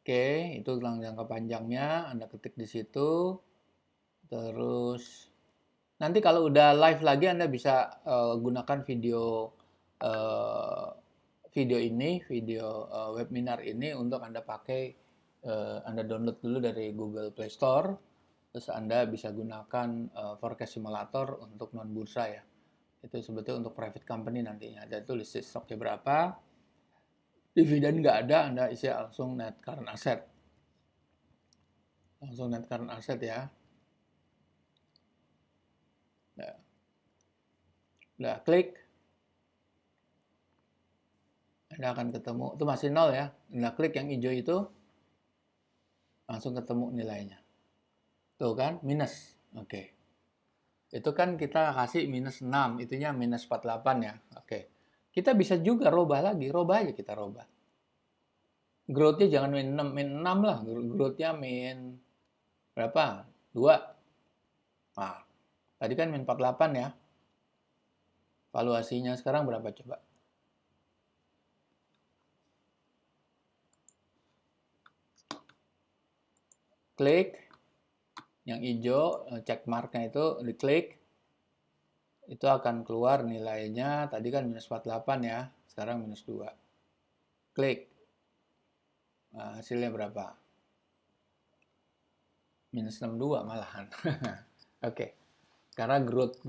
Oke, itu utang jangka panjangnya, Anda ketik di situ. Terus nanti kalau udah live lagi Anda bisa gunakan video uh, webinar ini untuk Anda pakai, Anda download dulu dari Google Play Store, terus Anda bisa gunakan forecast simulator untuk non bursa ya. Itu sebetulnya untuk private company nantinya. Ada tulis stoknya berapa, dividen nggak ada, Anda isi langsung net current asset. Langsung net current asset ya. Nah, udah klik, Anda akan ketemu, itu masih nol ya. Anda klik yang hijau itu, langsung ketemu nilainya. Tuh kan, minus. Oke. Itu kan kita kasih minus 6, itunya minus 48 ya. Oke. Kita bisa juga robah lagi, robah aja kita robah. Growth-nya jangan min 6 lah, growth-nya min berapa? 2. Nah, tadi kan min 48 ya. Valuasinya sekarang berapa coba? Klik yang hijau, check marknya itu diklik, itu akan keluar nilainya. Tadi kan minus 48 ya, sekarang minus 2. Klik. Nah, hasilnya berapa? Minus 62 malahan. Oke. Karena growth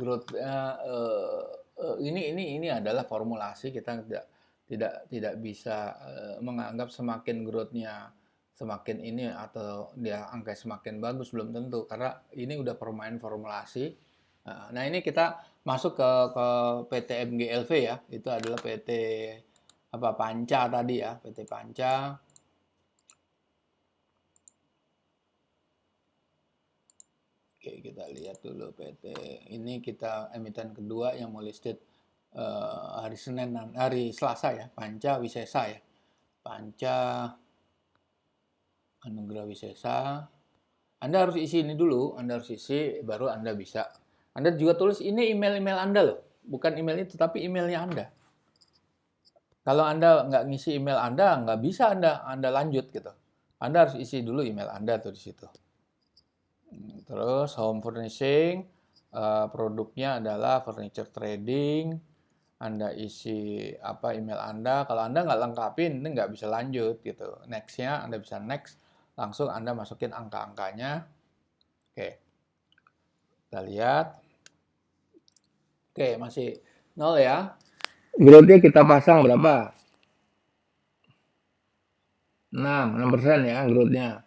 ini adalah formulasi, kita tidak bisa menganggap semakin growth-nya semakin ini atau dia angka semakin bagus, belum tentu, karena ini udah permain formulasi. Nah, ini kita masuk ke PT MGLV ya, itu adalah PT apa Panca tadi ya, PT Panca. Oke, kita lihat dulu PT ini, kita emiten kedua yang mau listed hari Senin, hari Selasa ya, Panca Wisesa ya. Panca Anugrah Wisesa. Anda harus isi ini dulu, Anda harus isi, baru Anda bisa. Anda juga tulis ini email-email Anda loh, bukan email itu, tapi emailnya Anda. Kalau Anda nggak ngisi email Anda, nggak bisa Anda lanjut gitu. Anda harus isi dulu email Anda tuh di situ. Terus home furnishing, produknya adalah furniture trading. Anda isi apa email Anda. Kalau Anda nggak lengkapin, ini nggak bisa lanjut gitu. Next-nya Anda bisa next, langsung Anda masukin angka-angkanya. Oke, kita lihat. Oke, masih 0 ya. Growth-nya kita pasang berapa? 6% ya growth-nya.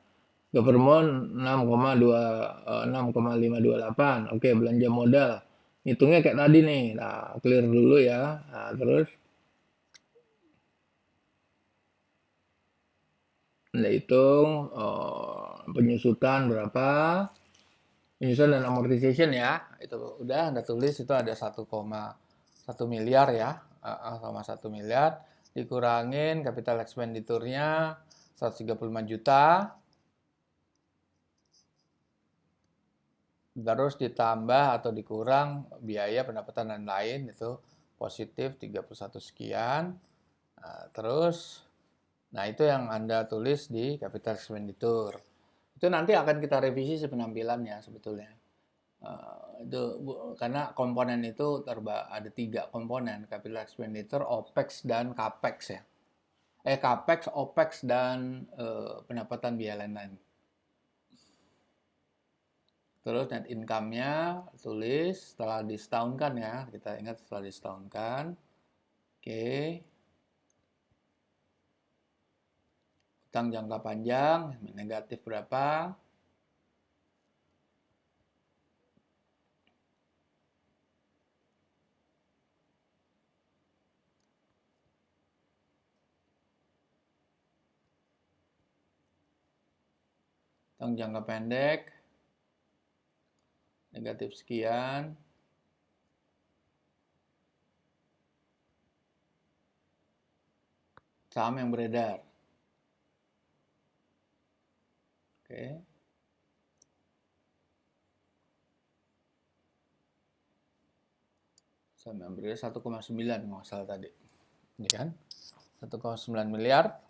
Government 6,528. Oke, belanja modal. Hitungnya kayak tadi nih. Nah, clear dulu ya. Nah, terus Anda hitung penyusutan berapa? Penyusutan dan amortization ya. Itu udah Anda tulis, itu ada 1,1 miliar ya. 1,1 miliar dikurangin capital expenditure-nya 135 juta. Terus ditambah atau dikurang biaya pendapatan dan lain, itu positif 31 sekian. Nah, terus nah itu yang Anda tulis di capital expenditure. Itu nanti akan kita revisi penampilannya sebetulnya. Itu karena komponen itu ada 3 komponen, capital expenditure, OPEX dan CAPEX ya. CAPEX, OPEX dan pendapatan biaya lain-lain. Terus net income-nya tulis setelah disetahunkan ya, kita ingat setelah disetahunkan. Oke. Utang jangka panjang negatif berapa? Yang jangka pendek negatif sekian. Saham yang beredar. Oke. Saham yang beredar 1,9 nggak salah tadi. Ini kan 1,9 miliar.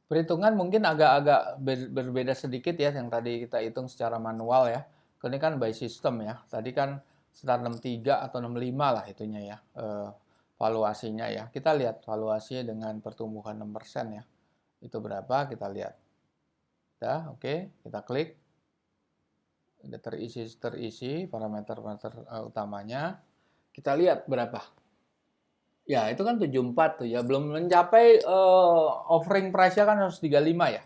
Perhitungan mungkin agak-agak berbeda sedikit ya, yang tadi kita hitung secara manual ya. Ini kan by system ya. Tadi kan sekitar 63 atau 65 lah itunya ya, valuasinya ya. Kita lihat valuasinya dengan pertumbuhan 6% ya. Itu berapa? Kita lihat. Udah, oke. Kita klik. Udah terisi parameter-parameter utamanya. Kita lihat berapa. Ya, itu kan 74 tuh ya. Belum mencapai offering price-nya kan 135 ya.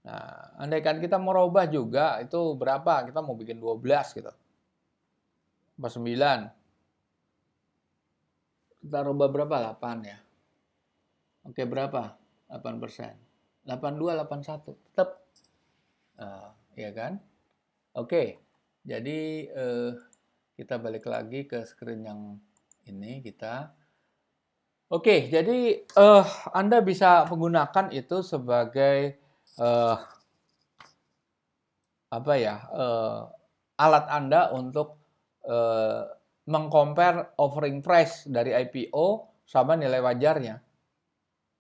Nah, andaikan kita mau robah juga, itu berapa? Kita mau bikin 12 gitu. 49. Kita robah berapa? 8 ya. Oke, berapa? 8%. 82, 81. Tetap. Ya kan? Oke. Jadi, kita balik lagi ke screen yang ini kita. Oke, jadi Anda bisa menggunakan itu sebagai alat Anda untuk mengcompare offering price dari IPO sama nilai wajarnya.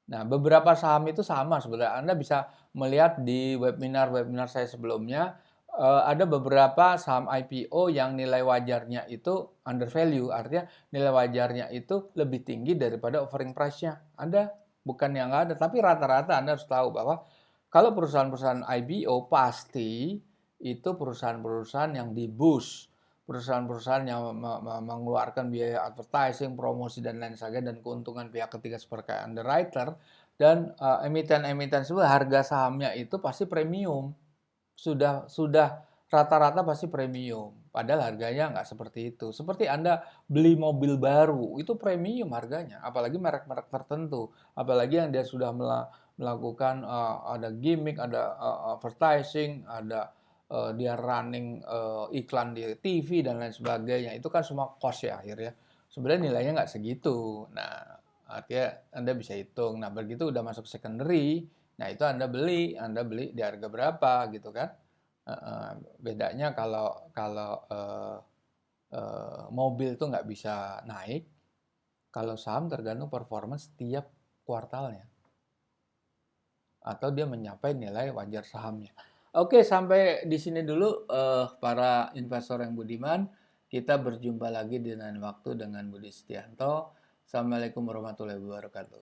Nah, beberapa saham itu sama sebenarnya. Anda bisa melihat di webinar saya sebelumnya, ada beberapa saham IPO yang nilai wajarnya itu under value, artinya nilai wajarnya itu lebih tinggi daripada offering price-nya. Ada, bukan yang nggak ada, tapi rata-rata Anda harus tahu bahwa kalau perusahaan-perusahaan IPO pasti itu perusahaan-perusahaan yang di-boost, perusahaan-perusahaan yang mengeluarkan biaya advertising, promosi, dan lain sebagainya, dan keuntungan pihak ketiga seperti underwriter, dan emiten-emiten sebenarnya harga sahamnya itu pasti premium. Sudah rata-rata pasti premium. Padahal harganya nggak seperti itu. Seperti Anda beli mobil baru, itu premium harganya. Apalagi merek-merek tertentu. Apalagi yang dia sudah melakukan ada gimmick, ada advertising, ada dia running iklan di TV dan lain sebagainya. Itu kan semua cost ya akhirnya. Sebenarnya nilainya nggak segitu. Nah, artinya Anda bisa hitung. Nah, begitu udah masuk secondary, nah itu Anda beli di harga berapa gitu kan. Bedanya kalau mobil itu nggak bisa naik, kalau saham tergantung performance setiap kuartalnya. Atau dia mencapai nilai wajar sahamnya. Oke, sampai di sini dulu para investor yang budiman. Kita berjumpa lagi di lain waktu dengan Budi Setianto. Assalamualaikum warahmatullahi wabarakatuh.